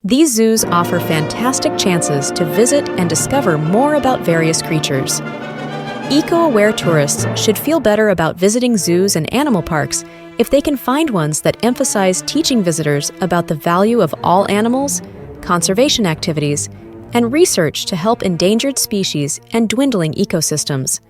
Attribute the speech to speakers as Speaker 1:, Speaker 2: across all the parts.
Speaker 1: These zoos offer fantastic chances to visit and discover more about various creatures. Eco-aware tourists should feel better about visiting zoos and animal parks if they can find ones that emphasize teaching visitors about the value of all animals, conservation activities, and research to help endangered species and dwindling ecosystems.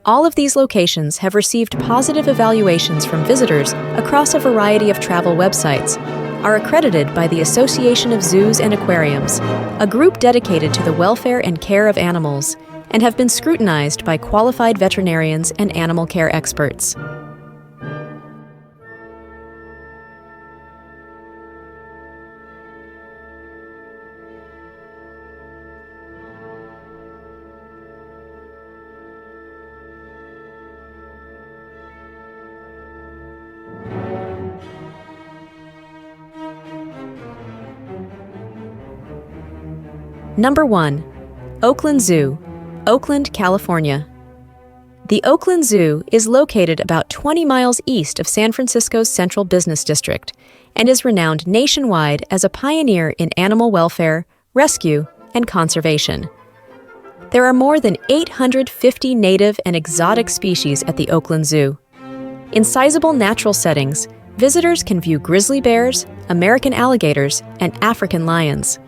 Speaker 1: All of these locations have received positive evaluations from visitors across a variety of travel websites, are accredited by the Association of Zoos and Aquariums, a group dedicated to the welfare and care of animals, and have been scrutinized by qualified veterinarians and animal care experts. Number 1. Oakland Zoo, Oakland, California. The Oakland Zoo is located about 20 miles east of San Francisco's Central Business District and is renowned nationwide as a pioneer in animal welfare, rescue, and conservation. There are more than 850 native and exotic species at the Oakland Zoo. In sizable natural settings, visitors can view grizzly bears, American alligators, and African lions.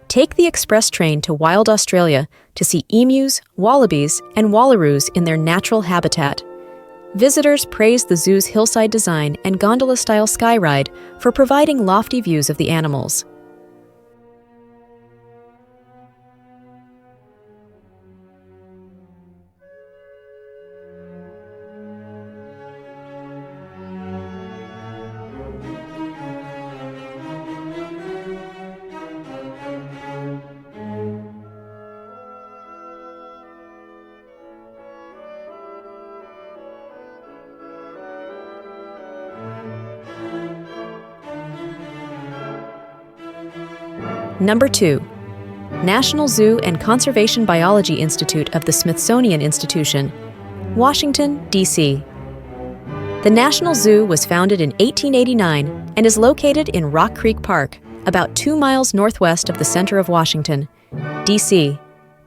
Speaker 1: Take the express train to wild Australia to see emus, wallabies, and wallaroos in their natural habitat. Visitors praise the zoo's hillside design and gondola-style sky ride for providing lofty views of the animals. Number 2. National Zoo and Conservation Biology Institute of the Smithsonian Institution, Washington, D.C. The National Zoo was founded in 1889 and is located in Rock Creek Park, about 2 miles northwest of the center of Washington, D.C.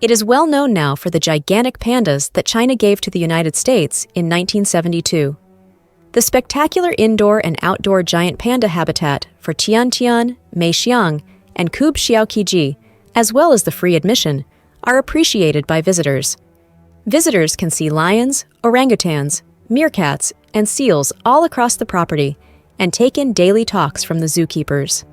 Speaker 1: It is well known now for the gigantic pandas that China gave to the United States in 1972. The spectacular indoor and outdoor giant panda habitat for Tiantian, Meixiang, and Kub Xiaokiji, as well as the free admission, are appreciated by visitors. Visitors can see lions, orangutans, meerkats, and seals all across the property and take in daily talks from the zookeepers.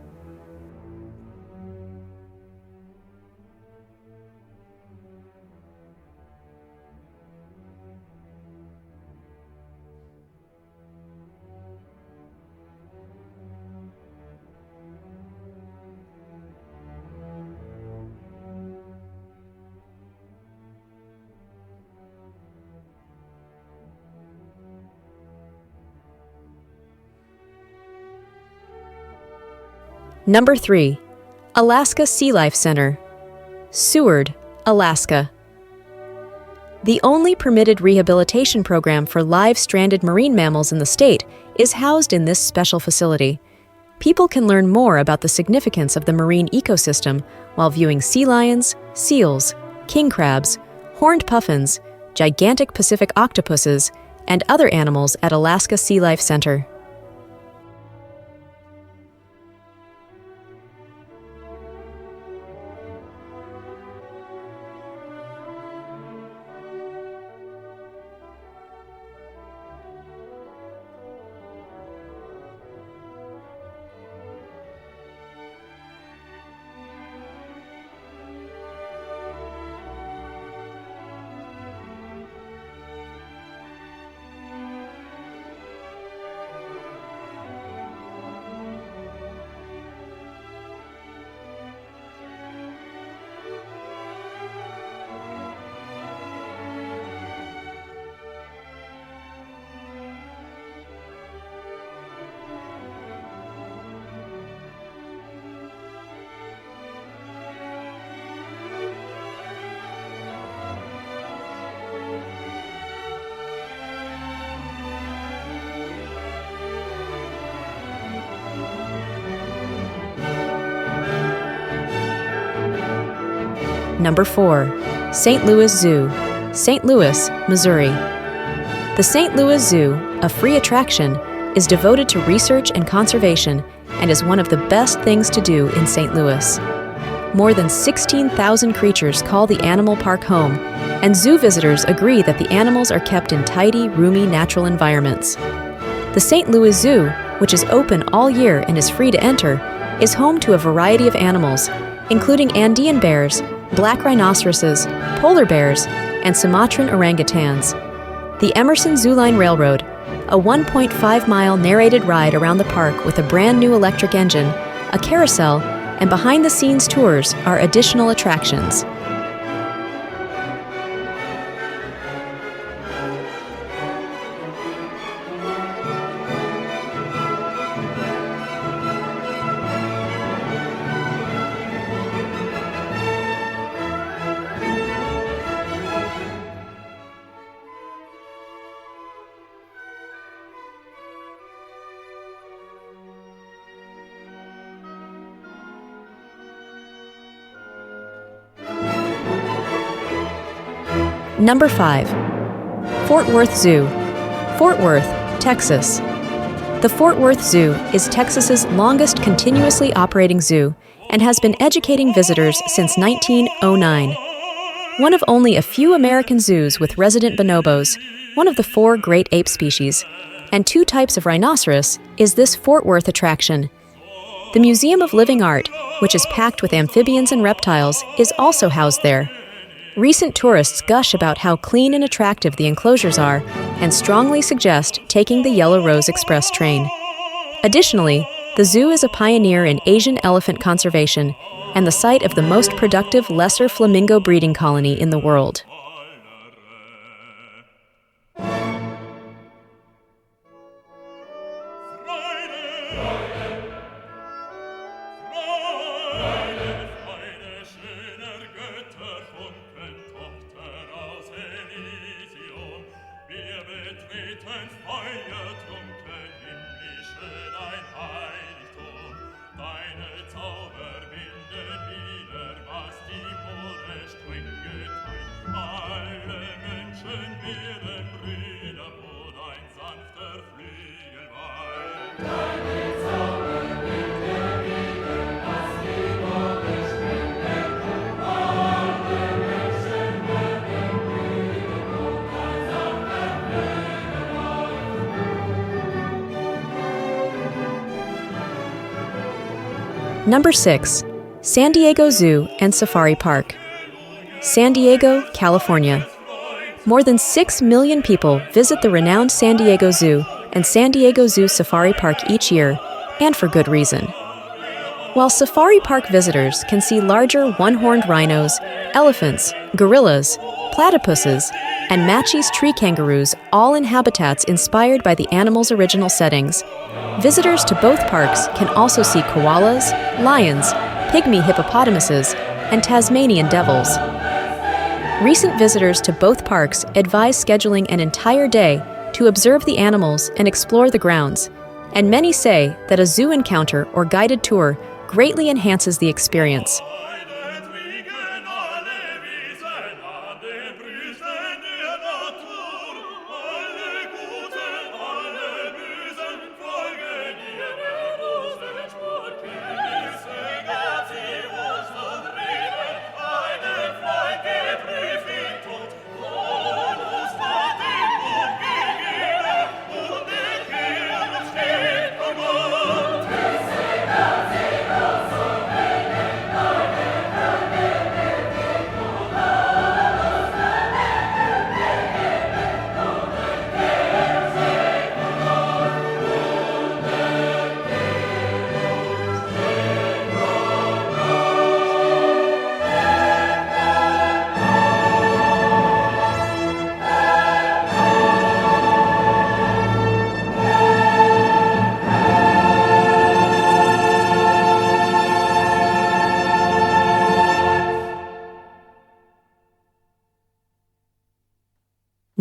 Speaker 1: Number 3. Alaska SeaLife Center, Seward, Alaska. The only permitted rehabilitation program for live stranded marine mammals in the state is housed in this special facility. People can learn more about the significance of the marine ecosystem while viewing sea lions, seals, king crabs, horned puffins, gigantic Pacific octopuses, and other animals at Alaska SeaLife Center. Number 4. St. Louis Zoo, St. Louis, Missouri. The St. Louis Zoo, a free attraction, is devoted to research and conservation and is one of the best things to do in St. Louis. More than 16,000 creatures call the animal park home, and zoo visitors agree that the animals are kept in tidy, roomy, natural environments. The St. Louis Zoo, which is open all year and is free to enter, is home to a variety of animals, including Andean bears, black rhinoceroses, polar bears, and Sumatran orangutans. The Emerson Zoo Line Railroad, a 1.5-mile narrated ride around the park with a brand new electric engine, a carousel, and behind-the-scenes tours are additional attractions. Number 5. Fort Worth Zoo, Fort Worth, Texas. The Fort Worth Zoo is Texas's longest continuously operating zoo and has been educating visitors since 1909. One of only a few American zoos with resident bonobos, one of the 4 great ape species, and 2 types of rhinoceros is this Fort Worth attraction. The Museum of Living Art, which is packed with amphibians and reptiles, is also housed there. Recent tourists gush about how clean and attractive the enclosures are and strongly suggest taking the Yellow Rose Express train. Additionally, the zoo is a pioneer in Asian elephant conservation and the site of the most productive lesser flamingo breeding colony in the world. Number 6. San Diego Zoo and Safari Park. San Diego, California. More than 6 million people visit the renowned San Diego Zoo and San Diego Zoo Safari Park each year, and for good reason. While Safari Park visitors can see larger one-horned rhinos, elephants, gorillas, platypuses, and Matschie's tree kangaroos, all in habitats inspired by the animals' original settings, visitors to both parks can also see koalas, lions, pygmy hippopotamuses, and Tasmanian devils. Recent visitors to both parks advise scheduling an entire day to observe the animals and explore the grounds, and many say that a zoo encounter or guided tour greatly enhances the experience.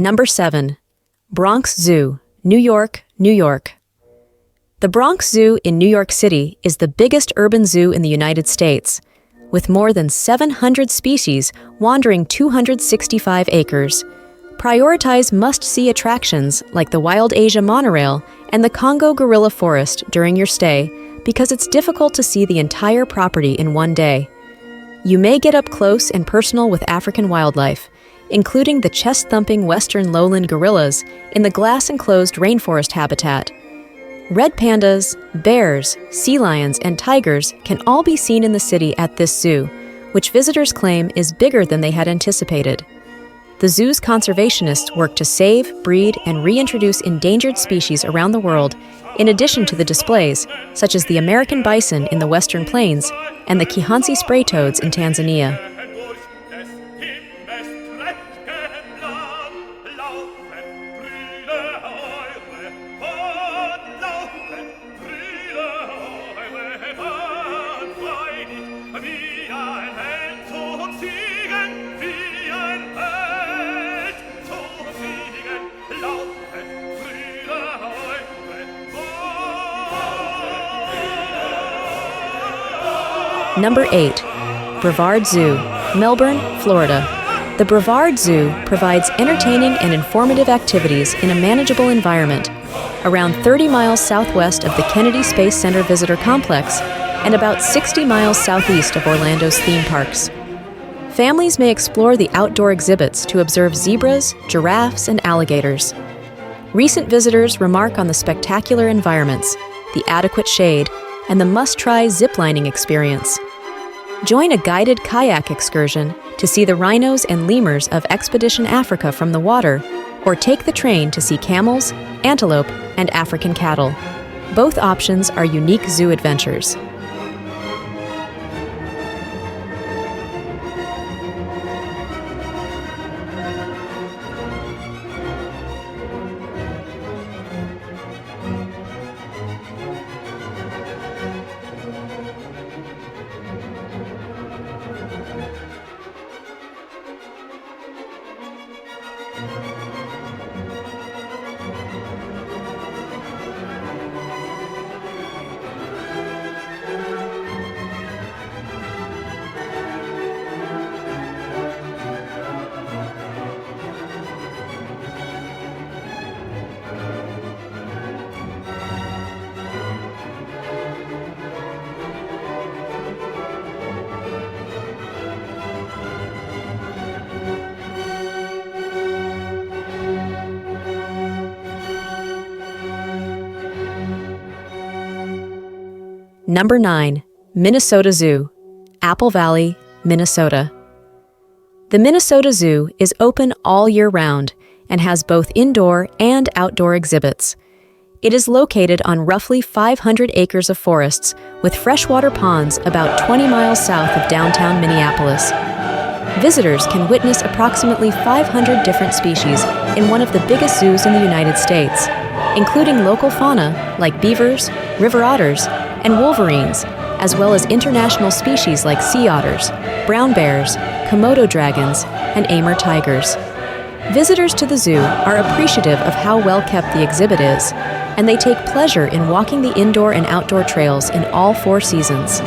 Speaker 1: Number 7. Bronx Zoo, New York, New York. The Bronx Zoo in New York City is the biggest urban zoo in the United States. with more than 700 species wandering 265 acres. Prioritize must-see attractions like the Wild Asia monorail and the Congo gorilla forest during your stay because it's difficult to see the entire property in one day. You may get up close and personal with African wildlife, including the chest-thumping western lowland gorillas in the glass-enclosed rainforest habitat. Red pandas, bears, sea lions, and tigers can all be seen in the city at this zoo, which visitors claim is bigger than they had anticipated. The zoo's conservationists work to save, breed, and reintroduce endangered species around the world, in addition to the displays, such as the American bison in the Western Plains and the Kihansi spray toads in Tanzania. Number 8. Brevard Zoo, Melbourne, Florida. The Brevard Zoo provides entertaining and informative activities in a manageable environment, around 30 miles southwest of the Kennedy Space Center Visitor Complex and about 60 miles southeast of Orlando's theme parks. Families may explore the outdoor exhibits to observe zebras, giraffes, and alligators. Recent visitors remark on the spectacular environments, the adequate shade, and the must-try ziplining experience. Join a guided kayak excursion to see the rhinos and lemurs of Expedition Africa from the water, or take the train to see camels, antelope, and African cattle. Both options are unique zoo adventures. Number 9. Minnesota Zoo, Apple Valley, Minnesota. The Minnesota Zoo is open all year round and has both indoor and outdoor exhibits. It is located on roughly 500 acres of forests with freshwater ponds about 20 miles south of downtown Minneapolis. Visitors can witness approximately 500 different species in one of the biggest zoos in the United States, including local fauna like beavers, river otters, and wolverines, as well as international species like sea otters, brown bears, Komodo dragons, and Amur tigers. Visitors to the zoo are appreciative of how well kept the exhibit is, and they take pleasure in walking the indoor and outdoor trails in all 4 seasons.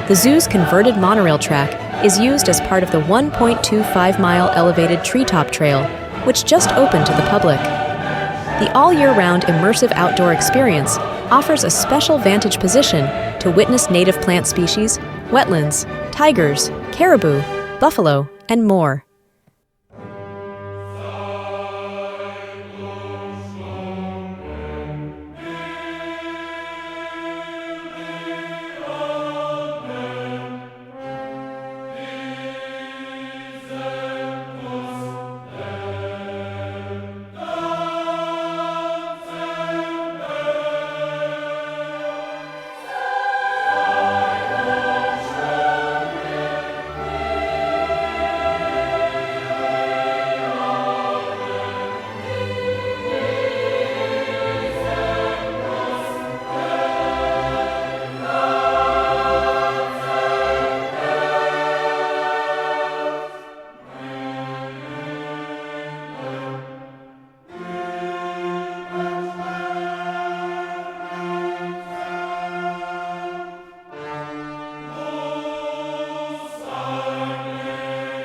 Speaker 1: The zoo's converted monorail track is used as part of the 1.25-mile elevated treetop trail, which just opened to the public. The all-year-round immersive outdoor experience offers a special vantage position to witness native plant species, wetlands, tigers, caribou, buffalo, and more.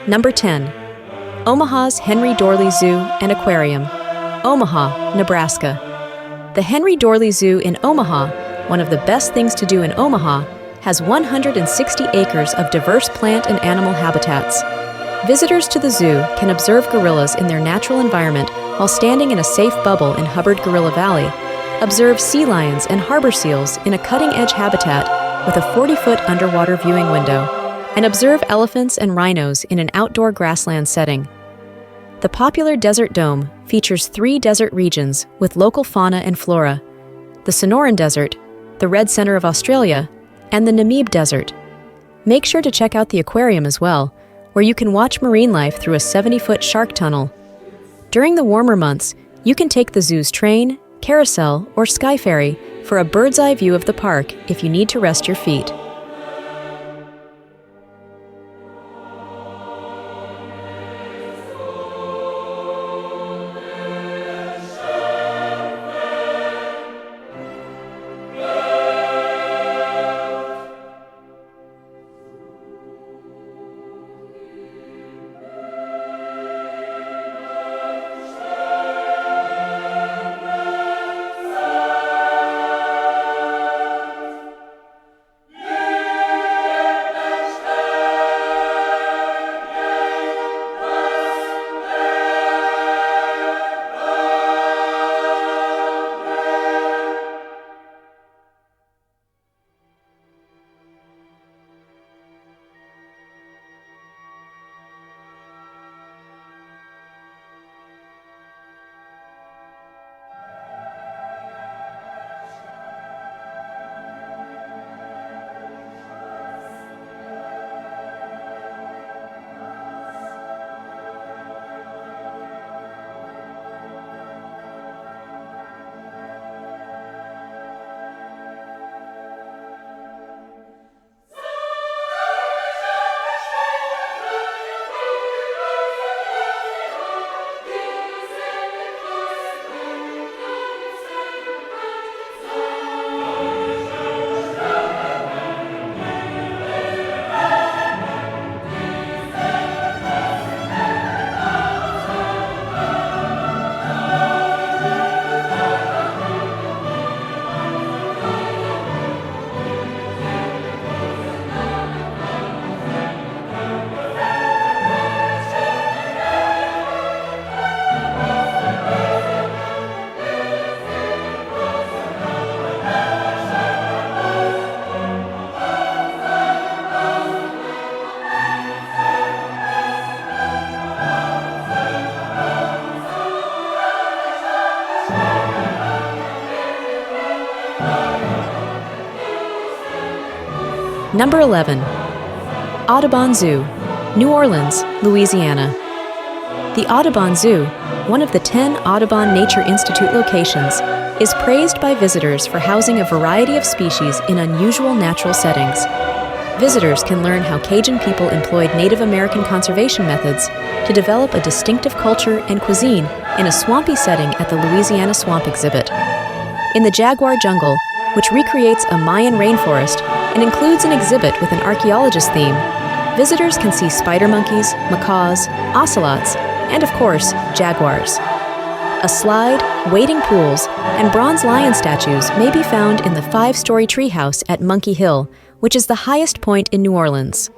Speaker 1: Number 10. Omaha's Henry Doorly Zoo and Aquarium, Omaha, Nebraska. The Henry Doorly Zoo in Omaha, one of the best things to do in Omaha, has 160 acres of diverse plant and animal habitats. Visitors to the zoo can observe gorillas in their natural environment while standing in a safe bubble in Hubbard Gorilla Valley, observe sea lions and harbor seals in a cutting-edge habitat with a 40-foot underwater viewing window, and observe elephants and rhinos in an outdoor grassland setting. The popular Desert Dome features 3 desert regions with local fauna and flora: the Sonoran Desert, the Red Center of Australia, and the Namib Desert. Make sure to check out the aquarium as well, where you can watch marine life through a 70-foot shark tunnel. During the warmer months, you can take the zoo's train, carousel, or sky ferry for a bird's-eye view of the park if you need to rest your feet. Number 11. Audubon Zoo, New Orleans, Louisiana. The Audubon Zoo, one of the 10 Audubon Nature Institute locations, is praised by visitors for housing a variety of species in unusual natural settings. Visitors can learn how Cajun people employed Native American conservation methods to develop a distinctive culture and cuisine in a swampy setting at the Louisiana Swamp Exhibit. In the Jaguar Jungle, which recreates a Mayan rainforest and includes an exhibit with an archaeologist theme, visitors can see spider monkeys, macaws, ocelots, and of course, jaguars. A slide, wading pools, and bronze lion statues may be found in the 5-story treehouse at Monkey Hill, which is the highest point in New Orleans.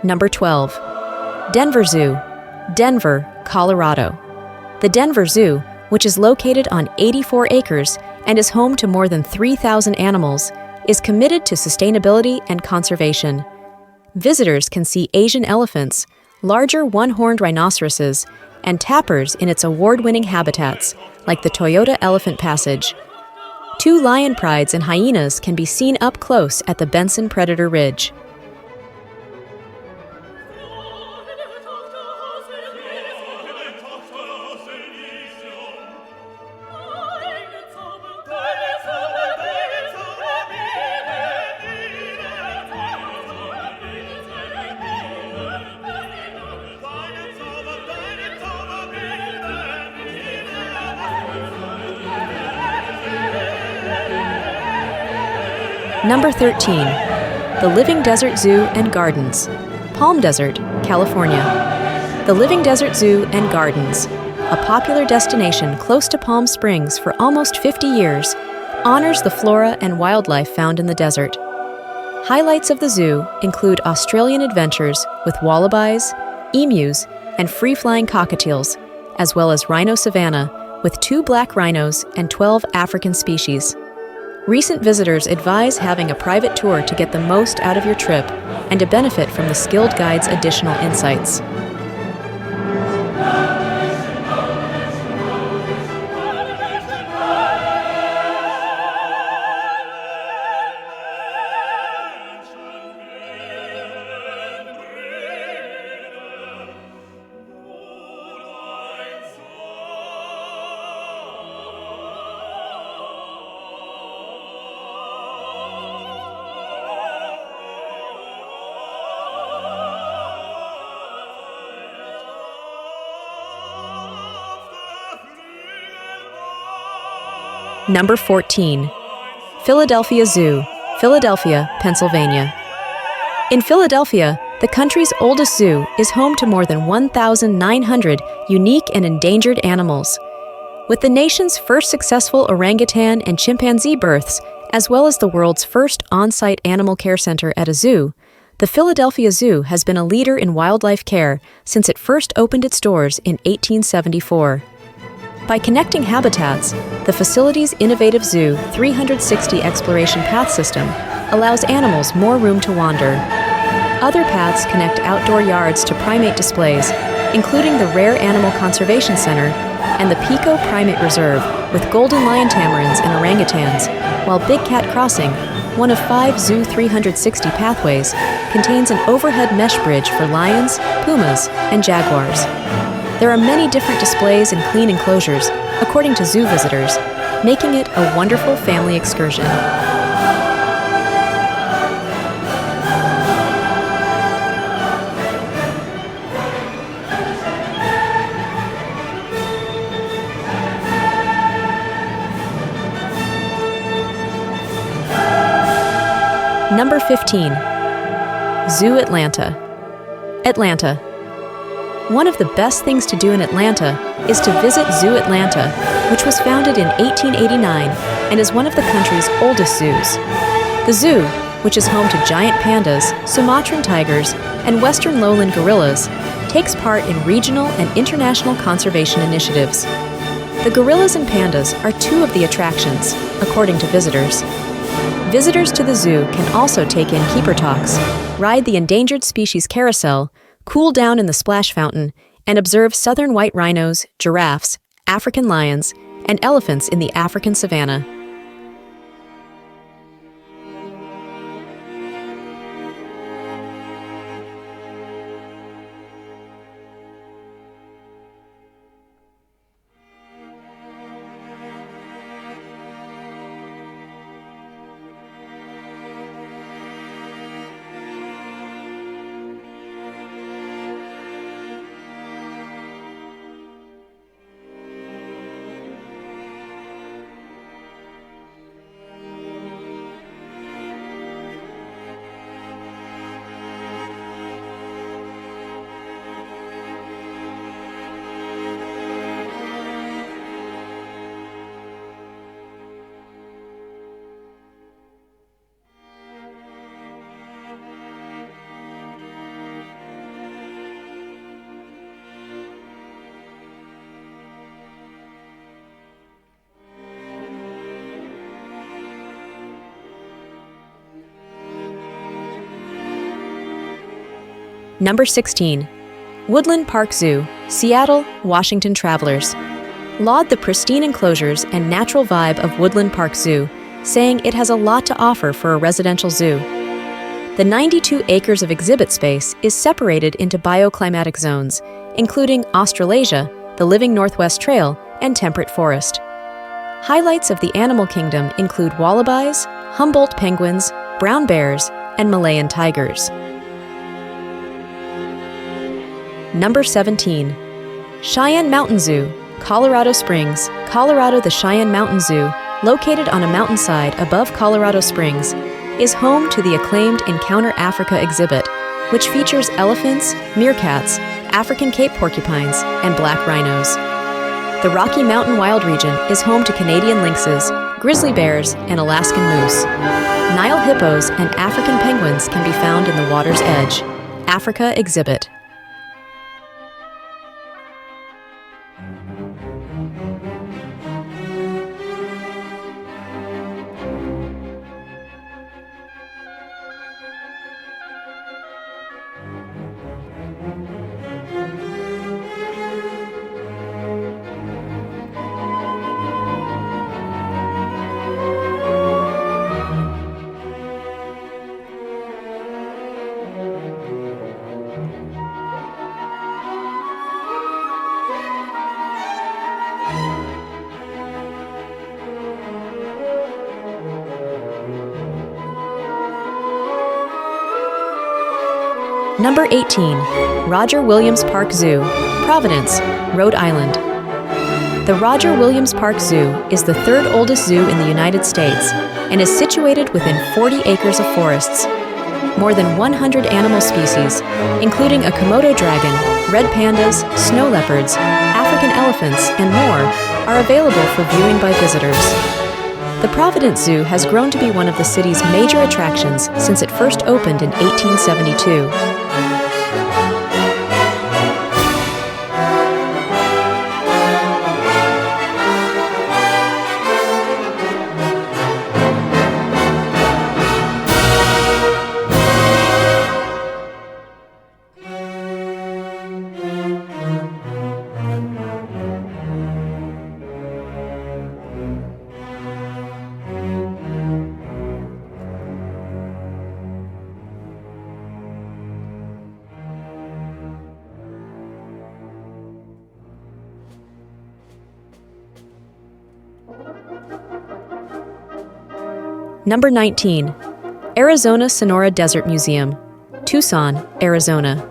Speaker 1: Number 12. Denver Zoo, Denver, Colorado. The Denver Zoo, which is located on 84 acres and is home to more than 3,000 animals, is committed to sustainability and conservation. Visitors can see Asian elephants, larger one-horned rhinoceroses, and tapirs in its award-winning habitats, like the Toyota Elephant Passage. 2 lion prides and hyenas can be seen up close at the Benson Predator Ridge. Number 13. The Living Desert Zoo and Gardens, Palm Desert, California. The Living Desert Zoo and Gardens, a popular destination close to Palm Springs for almost 50 years, honors the flora and wildlife found in the desert. Highlights of the zoo include Australian adventures with wallabies, emus, and free-flying cockatiels, as well as rhino savanna with 2 black rhinos and 12 African species. Recent visitors advise having a private tour to get the most out of your trip and to benefit from the skilled guide's additional insights. Number 14. Philadelphia Zoo, Philadelphia, Pennsylvania. In Philadelphia, the country's oldest zoo is home to more than 1,900 unique and endangered animals. With the nation's first successful orangutan and chimpanzee births, as well as the world's first on-site animal care center at a zoo, the Philadelphia Zoo has been a leader in wildlife care since it first opened its doors in 1874. By connecting habitats, the facility's innovative Zoo 360 Exploration Path system allows animals more room to wander. Other paths connect outdoor yards to primate displays, including the Rare Animal Conservation Center and the Pico Primate Reserve with golden lion tamarins and orangutans, while Big Cat Crossing, one of 5 Zoo 360 pathways, contains an overhead mesh bridge for lions, pumas, and jaguars. There are many different displays and clean enclosures, according to zoo visitors, making it a wonderful family excursion. Number 15. Zoo Atlanta. Atlanta. One of the best things to do in Atlanta is to visit Zoo Atlanta, which was founded in 1889 and is one of the country's oldest zoos. The zoo, which is home to giant pandas, Sumatran tigers, and western lowland gorillas, takes part in regional and international conservation initiatives. The gorillas and pandas are 2 of the attractions, according to visitors. Visitors to the zoo can also take in keeper talks, ride the endangered species carousel, cool down in the splash fountain, and observe southern white rhinos, giraffes, African lions, and elephants in the African savanna. Number 16. Woodland Park Zoo, Seattle, Washington travelers. laud the pristine enclosures and natural vibe of Woodland Park Zoo, saying it has a lot to offer for a residential zoo. The 92 acres of exhibit space is separated into bioclimatic zones, including Australasia, the Living Northwest Trail, and temperate forest. Highlights of the animal kingdom include wallabies, Humboldt penguins, brown bears, and Malayan tigers. Number 17. Cheyenne Mountain Zoo, Colorado Springs, Colorado. The Cheyenne Mountain Zoo, located on a mountainside above Colorado Springs, is home to the acclaimed Encounter Africa exhibit, which features elephants, meerkats, African Cape porcupines, and black rhinos. The Rocky Mountain Wild Region is home to Canadian lynxes, grizzly bears, and Alaskan moose. Nile hippos and African penguins can be found in the water's edge. Africa exhibit. Number 18. Roger Williams Park Zoo, Providence, Rhode Island. The Roger Williams Park Zoo is the third oldest zoo in the United States and is situated within 40 acres of forests. More than 100 animal species, including a Komodo dragon, red pandas, snow leopards, African elephants, and more, are available for viewing by visitors. The Providence Zoo has grown to be one of the city's major attractions since it first opened in 1872. Number 19. Arizona Sonora Desert Museum, Tucson, Arizona.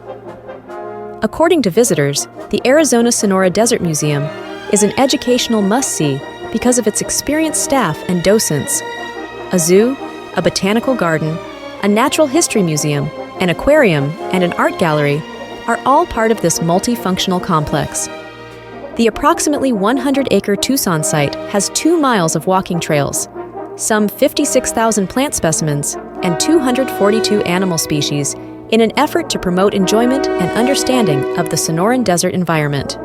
Speaker 1: According to visitors, the Arizona Sonora Desert Museum is an educational must-see because of its experienced staff and docents. A zoo, a botanical garden, a natural history museum, an aquarium, and an art gallery are all part of this multifunctional complex. The approximately 100-acre Tucson site has 2 miles of walking trails, some 56,000 plant specimens, and 242 animal species in an effort to promote enjoyment and understanding of the Sonoran desert environment.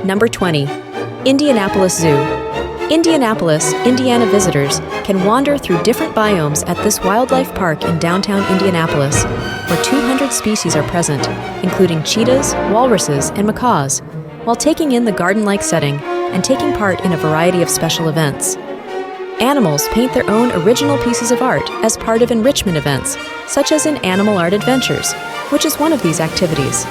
Speaker 1: Number 20. Indianapolis Zoo. Indianapolis, Indiana visitors can wander through different biomes at this wildlife park in downtown Indianapolis, where 200 species are present, including cheetahs, walruses, and macaws, while taking in the garden-like setting and taking part in a variety of special events. Animals paint their own original pieces of art as part of enrichment events, such as in Animal Art Adventures, which is one of these activities.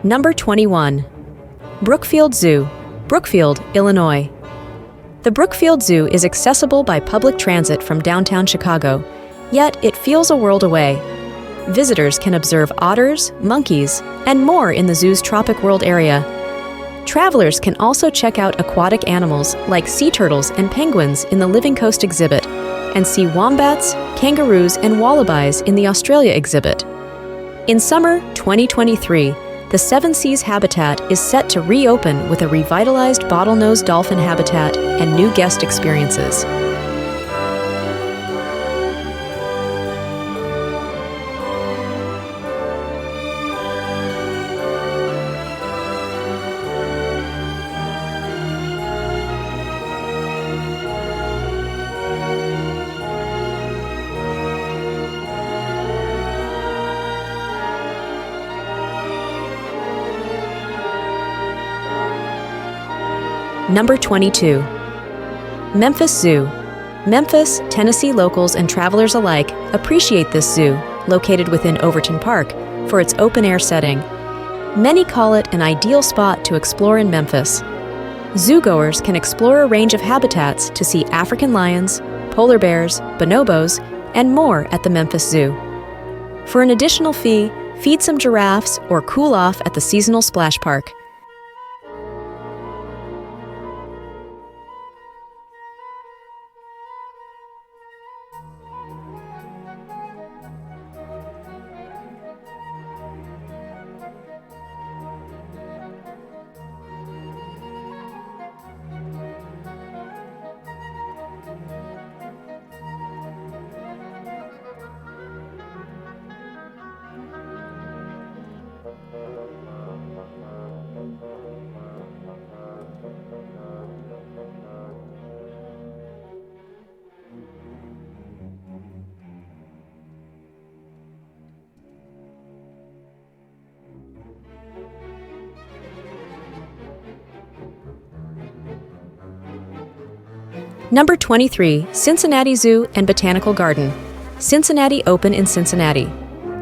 Speaker 1: Number 21. Brookfield Zoo, Brookfield, Illinois. The Brookfield Zoo is accessible by public transit from downtown Chicago, yet it feels a world away. Visitors can observe otters, monkeys, and more in the zoo's Tropic World area. Travelers can also check out aquatic animals like sea turtles and penguins in the Living Coast exhibit, and see wombats, kangaroos, and wallabies in the Australia exhibit. In summer 2023, the Seven Seas habitat is set to reopen with a revitalized bottlenose dolphin habitat and new guest experiences. Number 22. Memphis Zoo. Memphis, Tennessee locals and travelers alike appreciate this zoo, located within Overton Park, for its open-air setting. Many call it an ideal spot to explore in Memphis. Zoogoers can explore a range of habitats to see African lions, polar bears, bonobos, and more at the Memphis Zoo. For an additional fee, feed some giraffes or cool off at the seasonal splash park. Number 23. Cincinnati Zoo and Botanical Garden. Cincinnati Open in Cincinnati.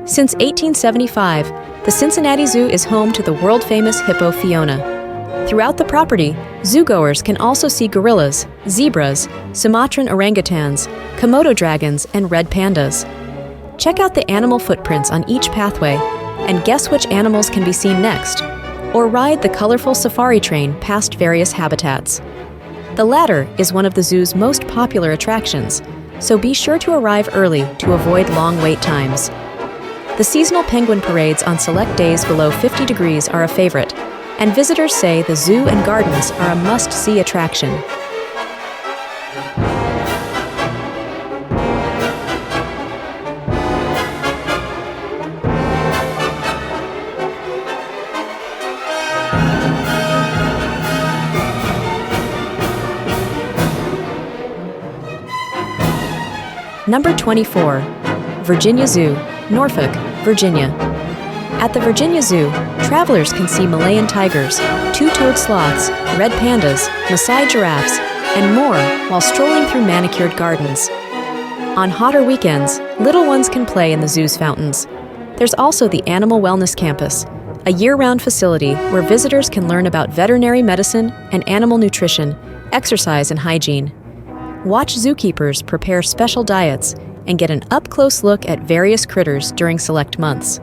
Speaker 1: Since 1875, the Cincinnati Zoo is home to the world-famous hippo Fiona. Throughout the property, zoogoers can also see gorillas, zebras, Sumatran orangutans, Komodo dragons, and red pandas. Check out the animal footprints on each pathway and guess which animals can be seen next, or ride the colorful safari train past various habitats. The latter is one of the zoo's most popular attractions, so be sure to arrive early to avoid long wait times. The seasonal penguin parades on select days below 50 degrees are a favorite, and visitors say the zoo and gardens are a must-see attraction. Number 24. Virginia Zoo, Norfolk, Virginia. At the Virginia Zoo, travelers can see Malayan tigers, two-toed sloths, red pandas, Maasai giraffes, and more while strolling through manicured gardens. On hotter weekends, little ones can play in the zoo's fountains. There's also the Animal Wellness Campus, a year-round facility where visitors can learn about veterinary medicine and animal nutrition, exercise, and hygiene. Watch zookeepers prepare special diets and get an up-close look at various critters during select months.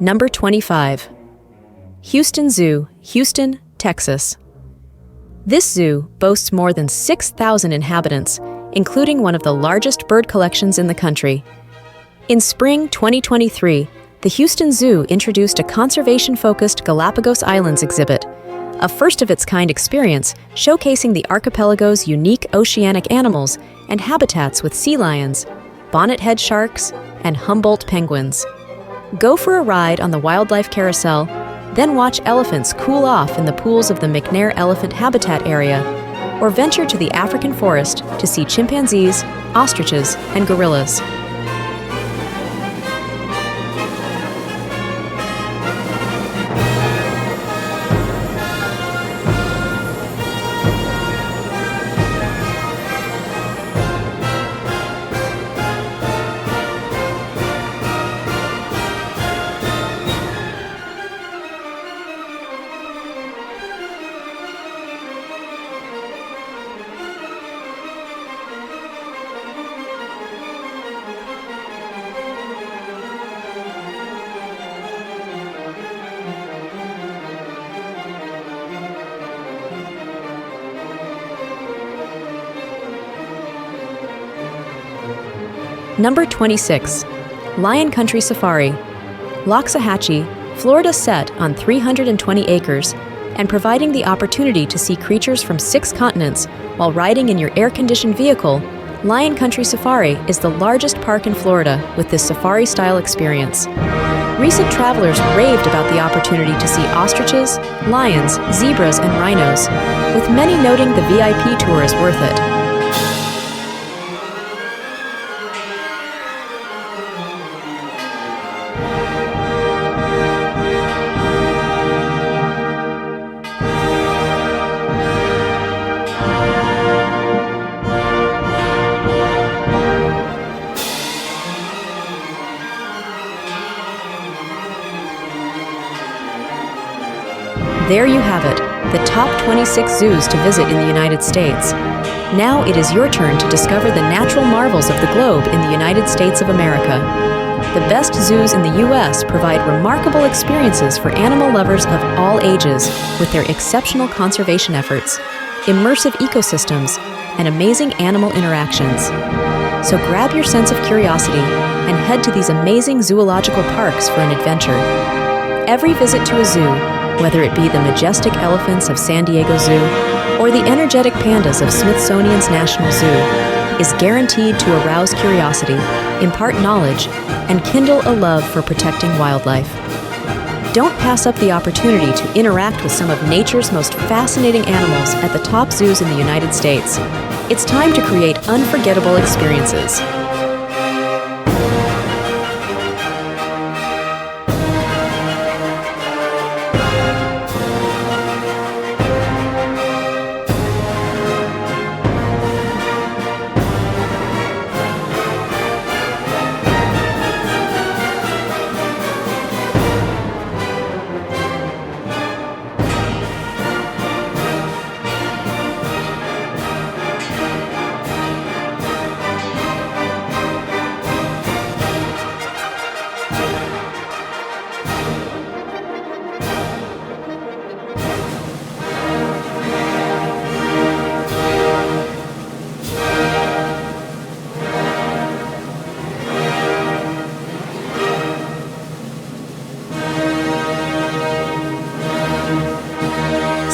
Speaker 1: Number 25. Houston Zoo, Houston, Texas. This zoo boasts more than 6,000 inhabitants, including one of the largest bird collections in the country. In spring 2023, the Houston Zoo introduced a conservation-focused Galapagos Islands exhibit, a first-of-its-kind experience showcasing the archipelago's unique oceanic animals and habitats with sea lions, bonnethead sharks, and Humboldt penguins. Go for a ride on the wildlife carousel, then watch elephants cool off in the pools of the McNair Elephant Habitat Area, or venture to the African forest to see chimpanzees, ostriches, and gorillas. Number 26. Lion Country Safari. Loxahatchee, Florida, set on 320 acres and providing the opportunity to see creatures from 6 continents while riding in your air-conditioned vehicle. Lion Country Safari is the largest park in Florida with this safari-style experience. Recent travelers raved about the opportunity to see ostriches, lions, zebras, and rhinos, with many noting the VIP tour is worth it. There you have it, the top 26 zoos to visit in the United States. Now it is your turn to discover the natural marvels of the globe in the United States of America. The best zoos in the U.S. provide remarkable experiences for animal lovers of all ages with their exceptional conservation efforts, immersive ecosystems, and amazing animal interactions. So grab your sense of curiosity and head to these amazing zoological parks for an adventure. Every visit to a zoo, whether it be the majestic elephants of San Diego Zoo or the energetic pandas of Smithsonian's National Zoo, is guaranteed to arouse curiosity, impart knowledge, and kindle a love for protecting wildlife. Don't pass up the opportunity to interact with some of nature's most fascinating animals at the top zoos in the United States. It's time to create unforgettable experiences.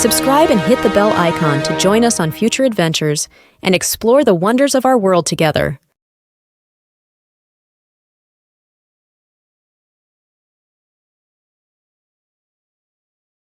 Speaker 1: Subscribe and hit the bell icon to join us on future adventures and explore the wonders of our world together.